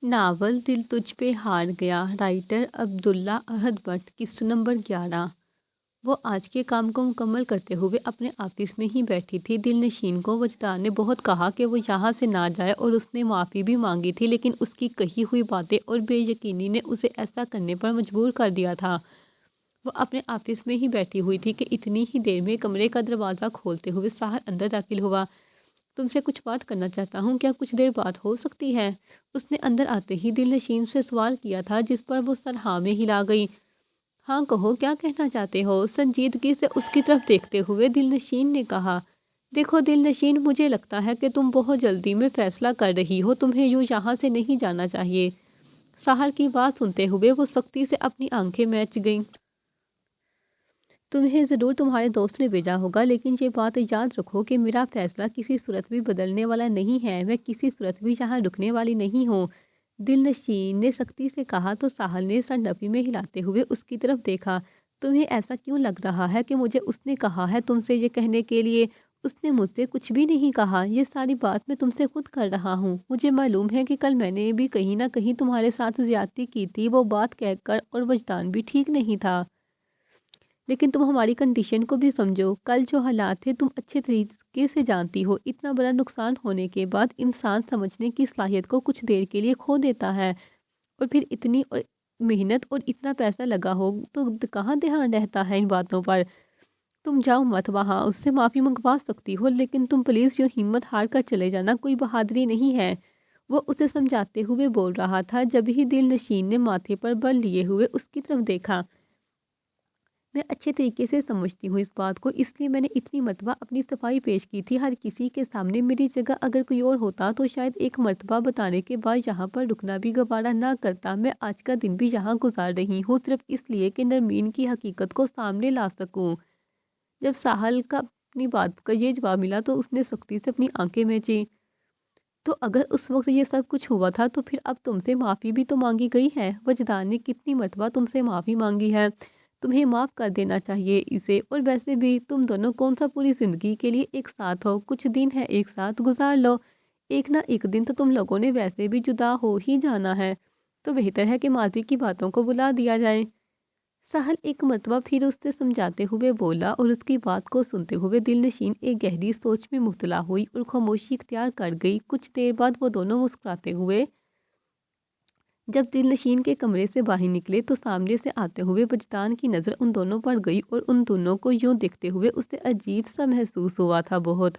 Novel دل تجھ پہ ہار گیا، رائٹر عبداللہ احد بٹ، قسط نمبر 11۔ وہ آج کے کام کو مکمل کرتے ہوئے اپنے آفس میں ہی بیٹھی تھی۔ دل نشین کو وجدان نے بہت کہا کہ وہ یہاں سے نہ جائے اور اس نے معافی بھی مانگی تھی، لیکن اس کی کہی ہوئی باتیں اور بے یقینی نے اسے ایسا کرنے پر مجبور کر دیا تھا۔ وہ اپنے آفس میں ہی بیٹھی ہوئی تھی کہ اتنی ہی دیر میں کمرے کا دروازہ کھولتے ہوئے ساحر اندر داخل ہوا۔ تم سے کچھ بات کرنا چاہتا ہوں، کیا کچھ دیر بات ہو سکتی ہے؟ اس نے اندر آتے ہی دل نشین سے سوال کیا تھا، جس پر وہ سر ہاں میں ہلا گئی۔ ہاں کہو، کیا کہنا چاہتے ہو؟ سنجیدگی سے اس کی طرف دیکھتے ہوئے دل نشین نے کہا۔ دیکھو دل نشین، مجھے لگتا ہے کہ تم بہت جلدی میں فیصلہ کر رہی ہو، تمہیں یوں یہاں سے نہیں جانا چاہیے۔ ساحر کی بات سنتے ہوئے وہ سختی سے اپنی آنکھیں میچ گئیں۔ تمہیں ضرور تمہارے دوست نے بھیجا ہوگا، لیکن یہ بات یاد رکھو کہ میرا فیصلہ کسی صورت بھی بدلنے والا نہیں ہے، میں کسی صورت بھی یہاں رکنے والی نہیں ہوں، دل نشین نے سختی سے کہا۔ تو ساحر نے سر نفی میں ہلاتے ہوئے اس کی طرف دیکھا۔ تمہیں ایسا کیوں لگ رہا ہے کہ مجھے اس نے کہا ہے تم سے یہ کہنے کے لیے؟ اس نے مجھ سے کچھ بھی نہیں کہا، یہ ساری بات میں تم سے خود کر رہا ہوں۔ مجھے معلوم ہے کہ کل میں نے بھی کہیں نہ کہیں تمہارے ساتھ زیادتی کی تھی، وہ بات کہہ کر، اور وجدان بھی ٹھیک نہیں تھا، لیکن تم ہماری کنڈیشن کو بھی سمجھو۔ کل جو حالات تھے تم اچھے طریقے سے جانتی ہو، اتنا بڑا نقصان ہونے کے بعد انسان سمجھنے کی صلاحیت کو کچھ دیر کے لیے کھو دیتا ہے، اور پھر اتنی محنت اور اتنا پیسہ لگا ہو تو کہاں دھیان رہتا ہے ان باتوں پر؟ تم جاؤ مت وہاں، اس سے معافی منگوا سکتی ہو، لیکن تم پلیز یوں ہمت ہار کر چلے جانا، کوئی بہادری نہیں ہے، وہ اسے سمجھاتے ہوئے بول رہا تھا۔ جب ہی دل نشین نے ماتھے پر بل لیے ہوئے اس کی طرف دیکھا۔ میں اچھے طریقے سے سمجھتی ہوں اس بات کو، اس لیے میں نے اتنی مرتبہ اپنی صفائی پیش کی تھی ہر کسی کے سامنے۔ میری جگہ اگر کوئی اور ہوتا تو شاید ایک مرتبہ بتانے کے بعد یہاں پر رکنا بھی گوارا نہ کرتا۔ میں آج کا دن بھی یہاں گزار رہی ہوں صرف اس لیے کہ نرمین کی حقیقت کو سامنے لا سکوں۔ جب ساحل کا اپنی بات کا یہ جواب ملا تو اس نے سختی سے اپنی آنکھیں میچیں۔ تو اگر اس وقت یہ سب کچھ ہوا تھا تو پھر اب تم سے معافی بھی تو مانگی گئی ہے۔ وجدان نے کتنی مرتبہ تم سے معافی مانگی ہے، تمہیں معاف کر دینا چاہیے اسے۔ اور ویسے بھی تم دونوں کون سا پوری زندگی کے لیے ایک ساتھ ہو، کچھ دن ہے ایک ساتھ گزار لو، ایک نہ ایک دن تو تم لوگوں نے ویسے بھی جدا ہو ہی جانا ہے، تو بہتر ہے کہ ماضی کی باتوں کو بلا دیا جائے۔ ساحل ایک مرتبہ پھر اس سے سمجھاتے ہوئے بولا، اور اس کی بات کو سنتے ہوئے دل نشین ایک گہری سوچ میں مبتلا ہوئی اور خاموشی اختیار کر گئی۔ کچھ دیر بعد وہ دونوں مسکراتے ہوئے جب دل نشین کے کمرے سے باہر نکلے تو سامنے سے آتے ہوئے وجدان کی نظر ان دونوں پر گئی، اور ان دونوں کو یوں دیکھتے ہوئے اسے عجیب سا محسوس ہوا تھا، بہت،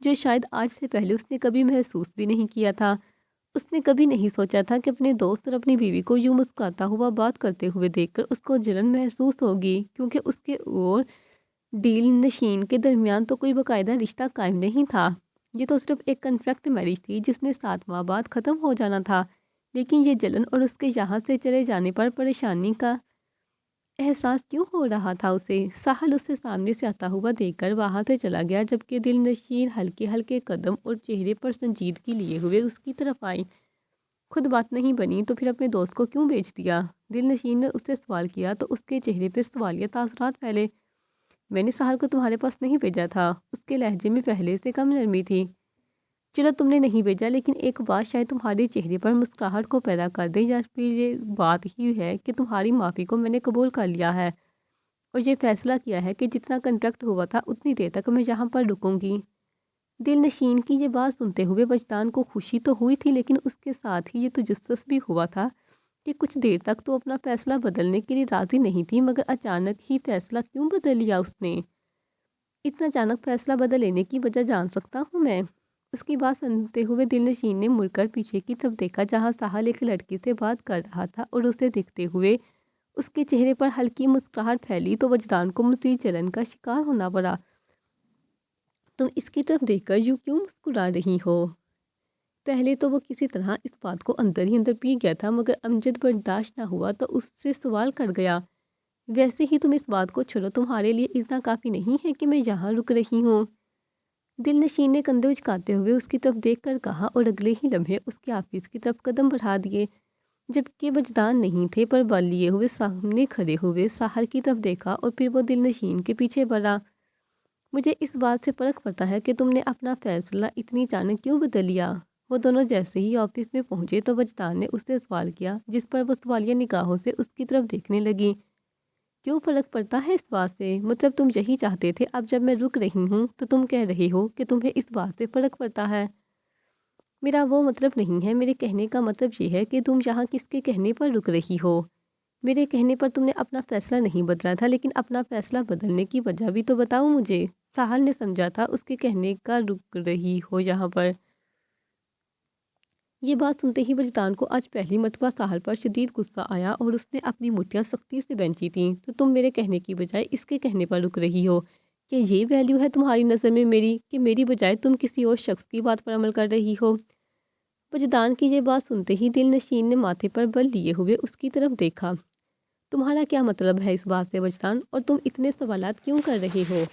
جو شاید آج سے پہلے اس نے کبھی محسوس بھی نہیں کیا تھا۔ اس نے کبھی نہیں سوچا تھا کہ اپنے دوست اور اپنی بیوی کو یوں مسکراتا ہوا بات کرتے ہوئے دیکھ کر اس کو جلن محسوس ہوگی، کیونکہ اس کے اور دل نشین کے درمیان تو کوئی باقاعدہ رشتہ قائم نہیں تھا، یہ تو صرف ایک کنٹریکٹ میرج تھی جس نے 7 ماہ بعد ختم ہو جانا تھا۔ لیکن یہ جلن اور اس کے یہاں سے چلے جانے پر پریشانی کا احساس کیوں ہو رہا تھا اسے؟ ساحل اسے سامنے سے آتا ہوا دیکھ کر وہاں سے چلا گیا، جبکہ دل نشین ہلکے ہلکے قدم اور چہرے پر سنجیدگی لیے ہوئے اس کی طرف آئی۔ خود بات نہیں بنی تو پھر اپنے دوست کو کیوں بھیج دیا؟ دل نشین نے اس سے سوال کیا تو اس کے چہرے پہ سوالیہ تاثرات پھیلے۔ میں نے ساحل کو تمہارے پاس نہیں بھیجا تھا، اس کے لہجے میں پہلے سے کم نرمی تھی۔ چلو تم نے نہیں بھیجا، لیکن ایک بات شاید تمہارے چہرے پر مسکراہٹ کو پیدا کر دے، یا پھر یہ بات ہی ہے کہ تمہاری معافی کو میں نے قبول کر لیا ہے اور یہ فیصلہ کیا ہے کہ جتنا کنٹریکٹ ہوا تھا اتنی دیر تک میں یہاں پر رکوں گی۔ دل نشین کی یہ بات سنتے ہوئے وجدان کو خوشی تو ہوئی تھی، لیکن اس کے ساتھ ہی یہ تجسس بھی ہوا تھا کہ کچھ دیر تک تو اپنا فیصلہ بدلنے کے لیے راضی نہیں تھی، مگر اچانک ہی فیصلہ کیوں بدل لیا اس نے؟ اتنا اچانک فیصلہ بدل لینے کی وجہ جان سکتا ہوں میں؟ اس کی بات سنتے ہوئے دل نشین نے مڑ کر پیچھے کی طرف دیکھا، جہاں ساحل ایک لڑکی سے بات کر رہا تھا، اور اسے دیکھتے ہوئے اس کے چہرے پر ہلکی مسکراہٹ پھیلی تو وجدان کو مزید جلن کا شکار ہونا پڑا۔ تم اس کی طرف دیکھ کر یوں کیوں مسکرا رہی ہو؟ پہلے تو وہ کسی طرح اس بات کو اندر ہی اندر پی گیا تھا، مگر امجد برداشت نہ ہوا تو اس سے سوال کر گیا، ویسے ہی تم اس بات کو چھوڑو، تمہارے لیے اتنا کافی نہیں ہے کہ میں یہاں رک رہی ہوں؟ دل نشین نے کندھے اچکاتے ہوئے اس کی طرف دیکھ کر کہا، اور اگلے ہی لمحے اس کے آفس کی طرف قدم بڑھا دیے، جبکہ وجدان نہیں تھے پر بل لیے ہوئے سامنے کھڑے ہوئے ساحل کی طرف دیکھا، اور پھر وہ دل نشین کے پیچھے بڑھا۔ مجھے اس بات سے فرق پڑتا ہے کہ تم نے اپنا فیصلہ اتنی اچانک کیوں بدل لیا؟ وہ دونوں جیسے ہی آفس میں پہنچے تو وجدان نے اس سے سوال کیا، جس پر وہ سوالیہ نگاہوں سے اس کی طرف دیکھنے لگی۔ کیوں فرق پڑتا ہے اس بات سے؟ مطلب تم یہی چاہتے تھے، اب جب میں رک رہی ہوں تو تم کہہ رہے ہو کہ تمہیں اس بات سے فرق پڑتا ہے۔ میرا وہ مطلب نہیں ہے، میرے کہنے کا مطلب یہ ہے کہ تم یہاں کس کے کہنے پر رک رہی ہو؟ میرے کہنے پر تم نے اپنا فیصلہ نہیں بدلا تھا، لیکن اپنا فیصلہ بدلنے کی وجہ بھی تو بتاؤ مجھے۔ ساحل نے سمجھا تھا اس کے کہنے کا رک رہی ہو یہاں پر۔ یہ بات سنتے ہی وجدان کو آج پہلی مرتبہ ساحل پر شدید غصہ آیا اور اس نے اپنی مٹھیاں سختی سے بینچی تھیں۔ تو تم میرے کہنے کی بجائے اس کے کہنے پر رک رہی ہو؟ کہ یہ ویلیو ہے تمہاری نظر میں میری، کہ میری بجائے تم کسی اور شخص کی بات پر عمل کر رہی ہو؟ وجدان کی یہ بات سنتے ہی دل نشین نے ماتھے پر بل لیے ہوئے اس کی طرف دیکھا۔ تمہارا کیا مطلب ہے اس بات سے وجدان؟ اور تم اتنے سوالات کیوں کر رہے ہو؟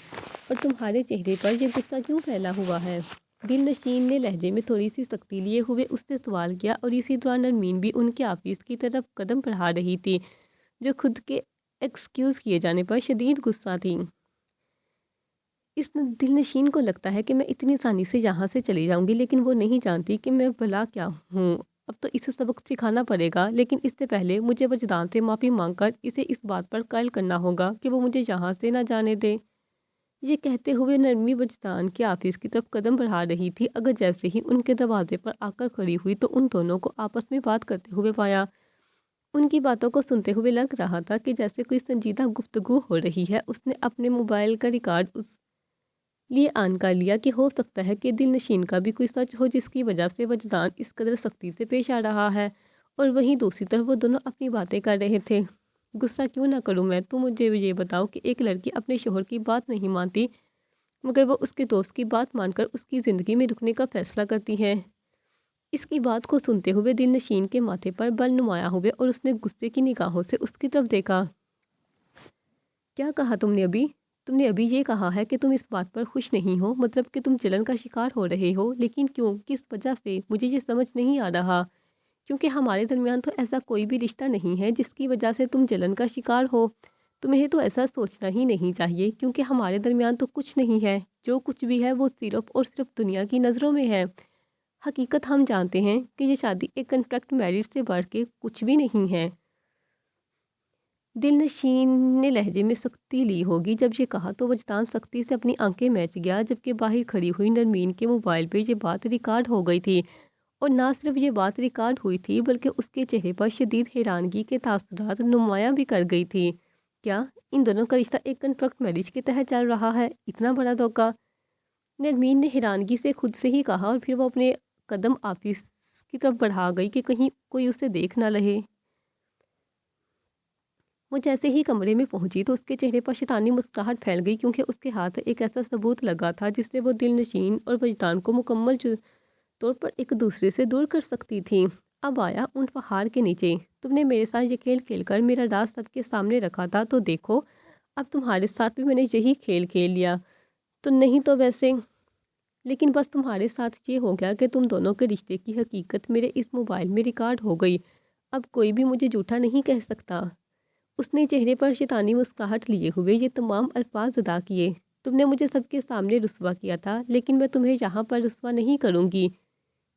اور تمہارے چہرے پر یہ غصہ کیوں پھیلا ہوا ہے؟ دل نشین نے لہجے میں تھوڑی سی سختی لیے ہوئے اس سے سوال کیا، اور اسی دوران نرمین بھی ان کے آفس کی طرف قدم بڑھا رہی تھی، جو خود کے ایکسکیوز کیے جانے پر شدید غصہ تھی۔ اس دل نشین کو لگتا ہے کہ میں اتنی آسانی سے یہاں سے چلی جاؤں گی، لیکن وہ نہیں جانتی کہ میں بھلا کیا ہوں۔ اب تو اسے سبق سکھانا پڑے گا، لیکن اس سے پہلے مجھے وجدان سے معافی مانگ کر اسے اس بات پر قائل کرنا ہوگا کہ وہ مجھے یہاں سے نہ جانے دے۔ یہ کہتے ہوئے نرمی وجدان کے آفس کی طرف قدم بڑھا رہی تھی، اگر جیسے ہی ان کے دروازے پر آ کر کھڑی ہوئی تو ان دونوں کو آپس میں بات کرتے ہوئے پایا۔ ان کی باتوں کو سنتے ہوئے لگ رہا تھا کہ جیسے کوئی سنجیدہ گفتگو ہو رہی ہے۔ اس نے اپنے موبائل کا ریکارڈ اس لیے آن کر لیا کہ ہو سکتا ہے کہ دل نشین کا بھی کوئی سچ ہو جس کی وجہ سے وجدان اس قدر سختی سے پیش آ رہا ہے، اور وہیں دوسری طرف وہ دونوں اپنی باتیں کر رہے تھے۔ غصہ کیوں نہ کروں میں؟ تم مجھے یہ بتاؤ کہ ایک لڑکی اپنے شوہر کی بات نہیں مانتی مگر وہ اس کے دوست کی بات مان کر اس کی زندگی میں رکنے کا فیصلہ کرتی ہے۔ اس کی بات کو سنتے ہوئے دل نشین کے ماتھے پر بل نمایاں ہوئے اور اس نے غصے کی نگاہوں سے اس کی طرف دیکھا۔ کیا کہا تم نے ابھی؟ تم نے ابھی یہ کہا ہے کہ تم اس بات پر خوش نہیں ہو، مطلب کہ تم جلن کا شکار ہو رہے ہو، لیکن کیوں؟ کس وجہ سے؟ مجھے یہ سمجھ نہیں آ رہا، کیونکہ ہمارے درمیان تو ایسا کوئی بھی رشتہ نہیں ہے جس کی وجہ سے تم جلن کا شکار ہو۔ تمہیں تو ایسا سوچنا ہی نہیں چاہیے، کیونکہ ہمارے درمیان تو کچھ نہیں ہے۔ جو کچھ بھی ہے وہ صرف اور صرف دنیا کی نظروں میں ہے۔ حقیقت ہم جانتے ہیں کہ یہ شادی ایک کنٹریکٹ میرج سے بڑھ کے کچھ بھی نہیں ہے۔ دل نشین نے لہجے میں سختی لی ہوگی جب یہ کہا تو وجدان سختی سے اپنی آنکھیں میچ گیا، جبکہ باہر کھڑی ہوئی نرمین کے موبائل پہ یہ بات ریکارڈ ہو گئی تھی، اور نہ صرف یہ بات ریکارڈ ہوئی تھی بلکہ اس کے چہرے پر شدید حیرانگی کے تاثرات نمایاں بھی کر گئی تھی۔ کیا ان دونوں کا رشتہ ایک کنٹریکٹ میرج کے تحت چل رہا ہے؟ اتنا بڑا دھوکہ! نرمین نے حیرانگی سے خود سے ہی کہا، اور پھر وہ اپنے قدم آفس کی طرف بڑھا گئی کہ کہیں کوئی اسے دیکھ نہ لے۔ وہ جیسے ہی کمرے میں پہنچی تو اس کے چہرے پر شیطانی مسکراہٹ پھیل گئی، کیونکہ اس کے ہاتھ ایک ایسا ثبوت لگا تھا جس سے وہ دل نشین اور وجدان کو مکمل طور پر ایک دوسرے سے دور کر سکتی تھی۔ اب آیا اون پہاڑ کے نیچے، تم نے میرے ساتھ یہ کھیل کھیل کر میرا راز سب کے سامنے رکھا تھا، تو دیکھو اب تمہارے ساتھ بھی میں نے یہی کھیل کھیل لیا تو نہیں تو ویسے، لیکن بس تمہارے ساتھ یہ ہو گیا کہ تم دونوں کے رشتے کی حقیقت میرے اس موبائل میں ریکارڈ ہو گئی۔ اب کوئی بھی مجھے جھوٹا نہیں کہہ سکتا۔ اس نے چہرے پر شیطانی مسکراہٹ لیے ہوئے یہ تمام الفاظ ادا کیے۔ تم نے مجھے سب کے سامنے رسوا کیا تھا، لیکن میں تمہیں یہاں پر رسوا نہیں کروں گی،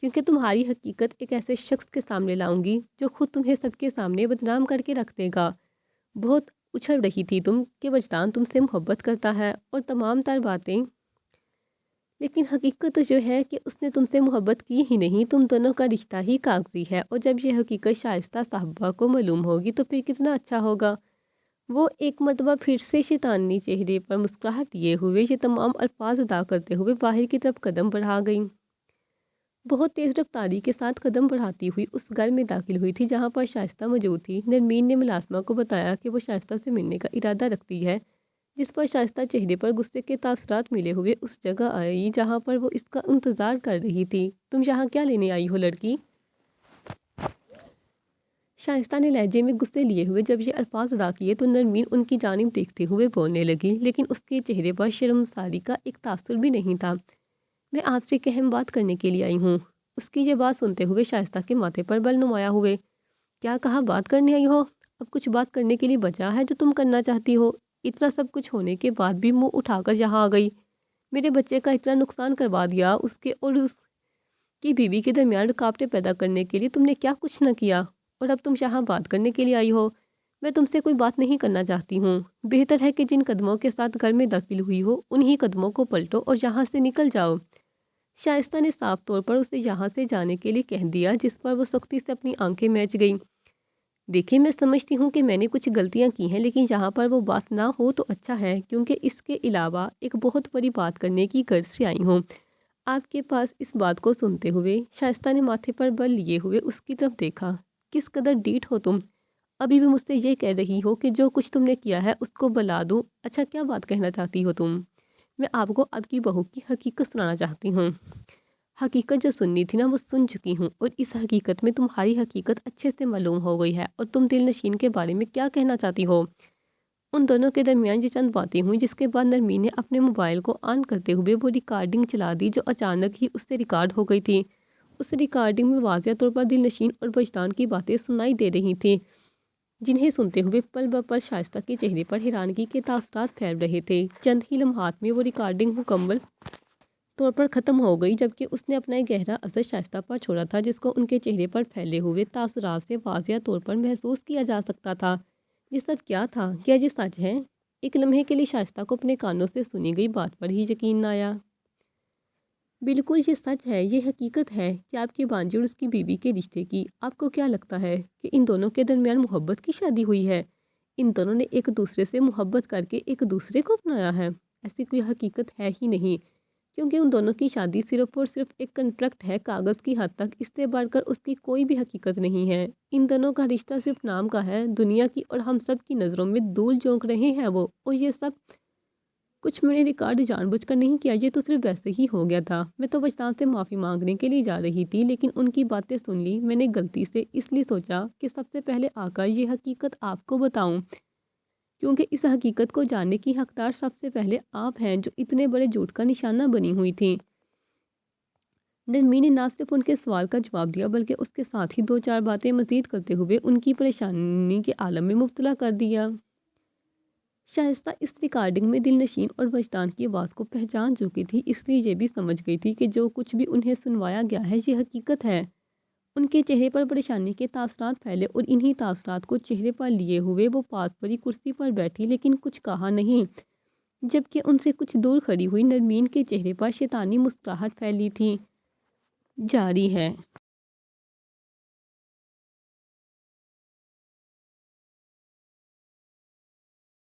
کیونکہ تمہاری حقیقت ایک ایسے شخص کے سامنے لاؤں گی جو خود تمہیں سب کے سامنے بدنام کر کے رکھ دے گا۔ بہت اچھل رہی تھی تم کہ وجدان تم سے محبت کرتا ہے اور تمام تر باتیں، لیکن حقیقت تو جو ہے کہ اس نے تم سے محبت کی ہی نہیں۔ تم دونوں کا رشتہ ہی کاغذی ہے، اور جب یہ حقیقت شائستہ صاحبہ کو معلوم ہوگی تو پھر کتنا اچھا ہوگا۔ وہ ایک مرتبہ پھر سے شیطانی چہرے پر مسکراہٹ لیے ہوئے یہ تمام الفاظ ادا کرتے ہوئے باہر کی طرف قدم بڑھا گئی۔ بہت تیز رفتاری کے ساتھ قدم بڑھاتی ہوئی اس گھر میں داخل ہوئی تھی جہاں پر شائستہ موجود تھی۔ نرمین نے ملازمہ کو بتایا کہ وہ شائستہ سے ملنے کا ارادہ رکھتی ہے، جس پر شائستہ چہرے پر غصے کے تاثرات ملے ہوئے اس جگہ آئی جہاں پر وہ اس کا انتظار کر رہی تھی۔ تم یہاں کیا لینے آئی ہو لڑکی؟ شائستہ نے لہجے میں غصے لیے ہوئے جب یہ الفاظ ادا کیے تو نرمین ان کی جانب دیکھتے ہوئے بولنے لگی، لیکن اس کے چہرے پر شرمساری کا ایک تاثر بھی نہیں تھا۔ میں آپ سے ایک اہم بات کرنے کے لیے آئی ہوں۔ اس کی یہ بات سنتے ہوئے شائستہ کے ماتھے پر بل نمایاں ہوئے۔ کیا کہا؟ بات کرنے آئی ہو؟ اب کچھ بات کرنے کے لیے بچا ہے جو تم کرنا چاہتی ہو؟ اتنا سب کچھ ہونے کے بعد بھی منہ اٹھا کر یہاں آ گئی، میرے بچے کا اتنا نقصان کروا دیا اس کے، اور کہ بیوی کے درمیان رکاوٹیں پیدا کرنے کے لیے تم نے کیا کچھ نہ کیا، اور اب تم یہاں بات کرنے کے لیے آئی ہو۔ میں تم سے کوئی بات نہیں کرنا چاہتی ہوں۔ بہتر ہے کہ جن قدموں کے ساتھ گھر میں داخل ہوئی ہو انہی قدموں کو پلٹو اور یہاں سے نکل جاؤ۔ شائستہ نے صاف طور پر اسے یہاں سے جانے کے لیے کہہ دیا، جس پر وہ سختی سے اپنی آنکھیں میچ گئی۔ دیکھیں، میں سمجھتی ہوں کہ میں نے کچھ غلطیاں کی ہیں، لیکن یہاں پر وہ بات نہ ہو تو اچھا ہے، کیونکہ اس کے علاوہ ایک بہت بڑی بات کرنے کی غرض سے آئی ہوں آپ کے پاس۔ اس بات کو سنتے ہوئے شائستہ نے ماتھے پر بل لیے ہوئے اس کی طرف دیکھا۔ کس قدر ڈیٹ ہو تم، ابھی بھی مجھ سے یہ کہہ رہی ہو کہ جو کچھ تم نے کیا ہے اس کو بلا دو۔ اچھا، کیا بات کہنا چاہتی ہو تم؟ میں آپ کو آپ کی بہو کی حقیقت سنانا چاہتی ہوں۔ حقیقت جو سننی تھی نا وہ سن چکی ہوں، اور اس حقیقت میں تمہاری حقیقت اچھے سے معلوم ہو گئی ہے، اور تم دل نشین کے بارے میں کیا کہنا چاہتی ہو۔ ان دونوں کے درمیان یہ چند باتیں ہوئیں، جس کے بعد نرمین نے اپنے موبائل کو آن کرتے ہوئے وہ ریکارڈنگ چلا دی جو اچانک ہی اس سے ریکارڈ ہو گئی تھی۔ اس ریکارڈنگ میں واضح طور پر دل نشین اور وجدان کی باتیں سنائی دے رہی تھیں، جنہیں سنتے ہوئے پل بہ پل شائستہ کے چہرے پر حیرانگی کے تاثرات پھیل رہے تھے۔ چند ہی لمحات میں وہ ریکارڈنگ مکمل طور پر ختم ہو گئی، جبکہ اس نے اپنا ایک گہرا اثر شائستہ پر چھوڑا تھا، جس کو ان کے چہرے پر پھیلے ہوئے تاثرات سے واضح طور پر محسوس کیا جا سکتا تھا۔ یہ سب کیا تھا؟ کیا یہ سچ ہے؟ ایک لمحے کے لیے شائستہ کو اپنے کانوں سے سنی گئی بات پر ہی یقین نہ آیا۔ بالکل یہ سچ ہے، یہ حقیقت ہے کہ آپ کے بانجی اور اس کی بیوی کے رشتے کی۔ آپ کو کیا لگتا ہے کہ ان دونوں کے درمیان محبت کی شادی ہوئی ہے؟ ان دونوں نے ایک دوسرے سے محبت کر کے ایک دوسرے کو اپنایا ہے؟ ایسی کوئی حقیقت ہے ہی نہیں، کیونکہ ان دونوں کی شادی صرف اور صرف ایک کنٹریکٹ ہے، کاغذ کی حد تک۔ اس سے بڑھ کر اس کی کوئی بھی حقیقت نہیں ہے۔ ان دونوں کا رشتہ صرف نام کا ہے، دنیا کی اور ہم سب کی نظروں میں دھول جھونک رہے ہیں وہ، اور یہ سب کچھ میں نے ریکارڈ جان بوجھ کر نہیں کیا، یہ تو صرف ویسے ہی ہو گیا تھا۔ میں تو وجدان سے معافی مانگنے کے لیے جا رہی تھی، لیکن ان کی باتیں سن لی میں نے غلطی سے، اس لیے سوچا کہ سب سے پہلے آ کر یہ حقیقت آپ کو بتاؤں، کیونکہ اس حقیقت کو جاننے کی حقدار سب سے پہلے آپ ہیں جو اتنے بڑے جھوٹ کا نشانہ بنی ہوئی تھی۔ نرمین نے نہ صرف ان کے سوال کا جواب دیا بلکہ اس کے ساتھ ہی دو چار باتیں مزید کرتے ہوئے ان کی پریشانی کے عالم میں مبتلا کر دیا۔ شائستہ اس ریکارڈنگ میں دل نشین اور وجدان کی آواز کو پہچان چکی تھی، اس لیے یہ بھی سمجھ گئی تھی کہ جو کچھ بھی انہیں سنوایا گیا ہے یہ حقیقت ہے۔ ان کے چہرے پر پریشانی کے تاثرات پھیلے، اور انہی تاثرات کو چہرے پر لیے ہوئے وہ پاس پڑی کرسی پر بیٹھی، لیکن کچھ کہا نہیں، جبکہ ان سے کچھ دور کھڑی ہوئی نرمین کے چہرے پر شیطانی مسکراہٹ پھیلی تھی۔ جاری ہے۔